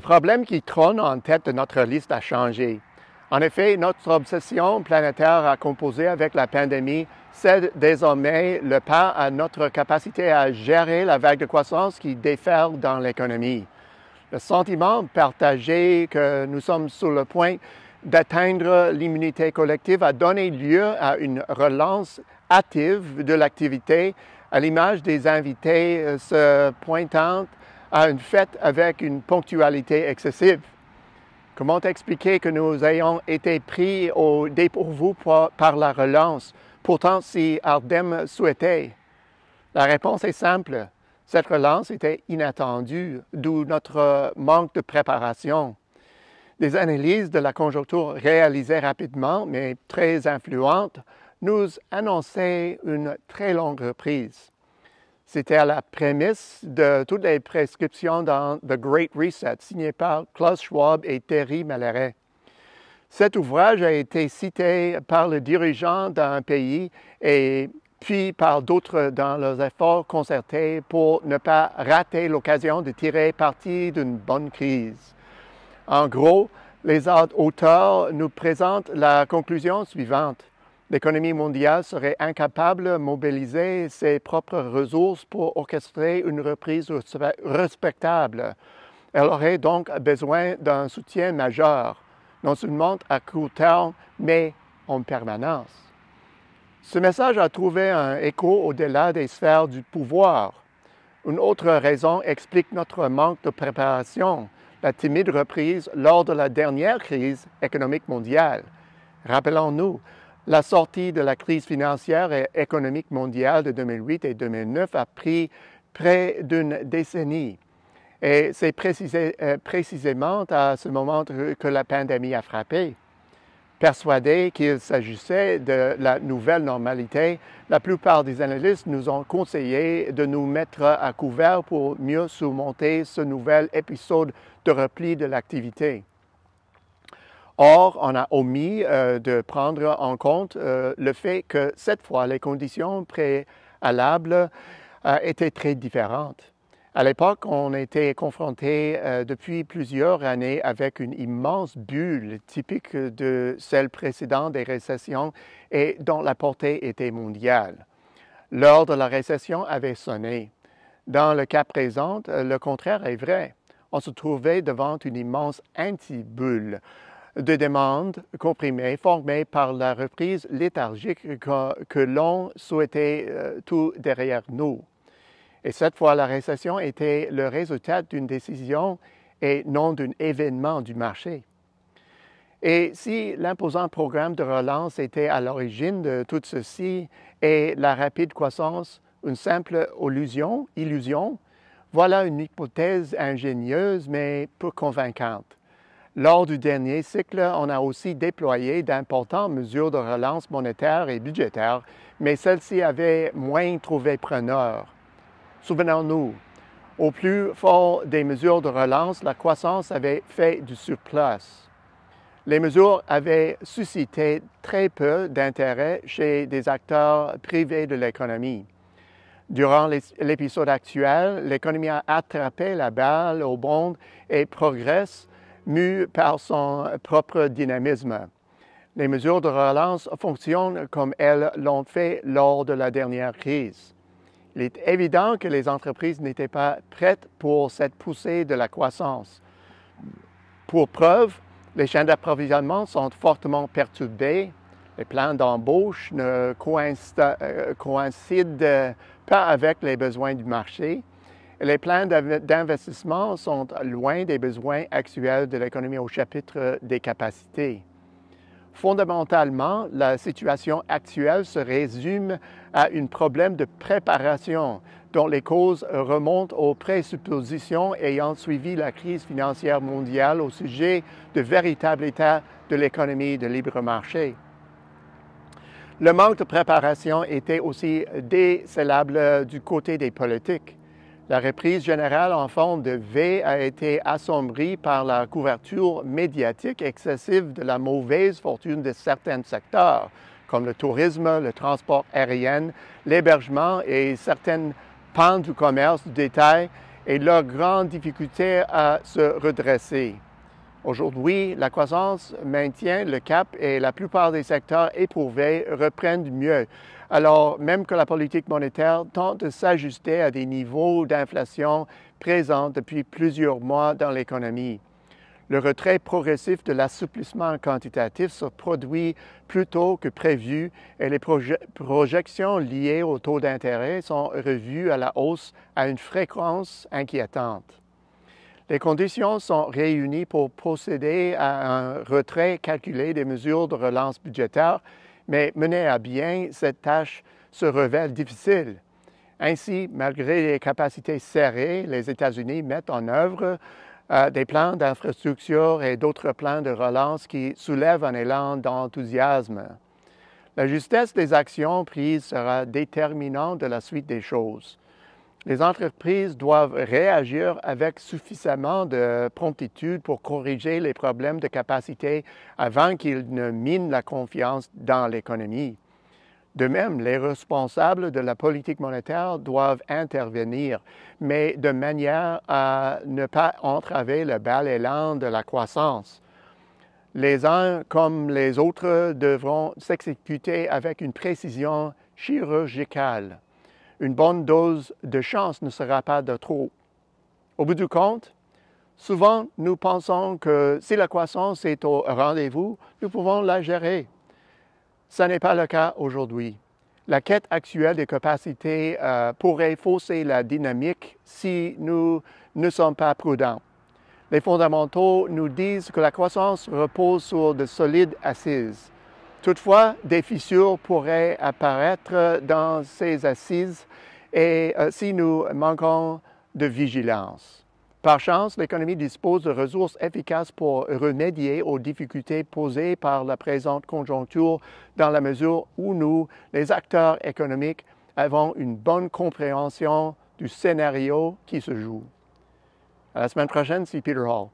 problème qui trône en tête de notre liste a changé. En effet, notre obsession planétaire à composer avec la pandémie cède désormais le pas à notre capacité à gérer la vague de croissance qui déferle dans l'économie. Le sentiment partagé que nous sommes sur le point d'atteindre l'immunité collective a donné lieu à une relance hâtive de l'activité, à l'image des invités se pointant à une fête avec une ponctualité excessive. Comment expliquer que nous ayons été pris au dépourvu par la relance, pourtant si ardemment souhaitée? La réponse est simple. Cette relance était inattendue, d'où notre manque de préparation. Des analyses de la conjoncture réalisées rapidement, mais très influentes, nous annonçaient une très longue reprise. C'était à la prémisse de toutes les prescriptions dans The Great Reset, signé par Klaus Schwab et Thierry Malleret. Cet ouvrage a été cité par le dirigeant d'un pays et puis par d'autres dans leurs efforts concertés pour ne pas rater l'occasion de tirer parti d'une bonne crise. En gros, les auteurs nous présentent la conclusion suivante. L'économie mondiale serait incapable de mobiliser ses propres ressources pour orchestrer une reprise respectable. Elle aurait donc besoin d'un soutien majeur, non seulement à court terme, mais en permanence. Ce message a trouvé un écho au-delà des sphères du pouvoir. Une autre raison explique notre manque de préparation, la timide reprise lors de la dernière crise économique mondiale. Rappelons-nous, la sortie de la crise financière et économique mondiale de 2008 et 2009 a pris près d'une décennie. Et c'est précisément à ce moment que la pandémie a frappé. Persuadés qu'il s'agissait de la nouvelle normalité, la plupart des analystes nous ont conseillé de nous mettre à couvert pour mieux surmonter ce nouvel épisode de repli de l'activité. Or, on a omis de prendre en compte le fait que cette fois, les conditions préalables étaient très différentes. À l'époque, on était confronté depuis plusieurs années avec une immense bulle typique de celle précédente des récessions et dont la portée était mondiale. L'heure de la récession avait sonné. Dans le cas présent, le contraire est vrai. On se trouvait devant une immense anti-bulle de demande comprimée formée par la reprise léthargique que l'on souhaitait tout derrière nous. Et cette fois, la récession était le résultat d'une décision et non d'un événement du marché. Et si l'imposant programme de relance était à l'origine de tout ceci et la rapide croissance une simple illusion, voilà une hypothèse ingénieuse mais peu convaincante. Lors du dernier cycle, on a aussi déployé d'importantes mesures de relance monétaire et budgétaire, mais celles-ci avaient moins trouvé preneur. Souvenons-nous, au plus fort des mesures de relance, la croissance avait fait du surplus. Les mesures avaient suscité très peu d'intérêt chez des acteurs privés de l'économie. Durant l'épisode actuel, l'économie a attrapé la balle au bond et progresse, mue par son propre dynamisme. Les mesures de relance fonctionnent comme elles l'ont fait lors de la dernière crise. Il est évident que les entreprises n'étaient pas prêtes pour cette poussée de la croissance. Pour preuve, les chaînes d'approvisionnement sont fortement perturbées, les plans d'embauche ne coïncident pas avec les besoins du marché, et les plans d'investissement sont loin des besoins actuels de l'économie au chapitre des capacités. Fondamentalement, la situation actuelle se résume à un problème de préparation dont les causes remontent aux présuppositions ayant suivi la crise financière mondiale au sujet du véritable état de l'économie de libre marché. Le manque de préparation était aussi décelable du côté des politiques. La reprise générale en forme de V a été assombrie par la couverture médiatique excessive de la mauvaise fortune de certains secteurs, comme le tourisme, le transport aérien, l'hébergement et certaines pans du commerce du détail et leur grande difficulté à se redresser. Aujourd'hui, la croissance maintient le cap et la plupart des secteurs éprouvés reprennent mieux, alors même que la politique monétaire tente de s'ajuster à des niveaux d'inflation présents depuis plusieurs mois dans l'économie. Le retrait progressif de l'assouplissement quantitatif se produit plus tôt que prévu et les projections liées au taux d'intérêt sont revues à la hausse à une fréquence inquiétante. Les conditions sont réunies pour procéder à un retrait calculé des mesures de relance budgétaire, mais mener à bien cette tâche se révèle difficile. Ainsi, malgré les capacités serrées, les États-Unis mettent en œuvre des plans d'infrastructure et d'autres plans de relance qui soulèvent un élan d'enthousiasme. La justesse des actions prises sera déterminante de la suite des choses. Les entreprises doivent réagir avec suffisamment de promptitude pour corriger les problèmes de capacité avant qu'ils ne minent la confiance dans l'économie. De même, les responsables de la politique monétaire doivent intervenir, mais de manière à ne pas entraver le bel élan de la croissance. Les uns comme les autres devront s'exécuter avec une précision chirurgicale. Une bonne dose de chance ne sera pas de trop. Au bout du compte, souvent nous pensons que si la croissance est au rendez-vous, nous pouvons la gérer. Ce n'est pas le cas aujourd'hui. La quête actuelle des capacités pourrait fausser la dynamique si nous ne sommes pas prudents. Les fondamentaux nous disent que la croissance repose sur de solides assises. Toutefois, des fissures pourraient apparaître dans ces assises et si nous manquons de vigilance. Par chance, l'économie dispose de ressources efficaces pour remédier aux difficultés posées par la présente conjoncture dans la mesure où nous, les acteurs économiques, avons une bonne compréhension du scénario qui se joue. À la semaine prochaine, c'est Peter Hall.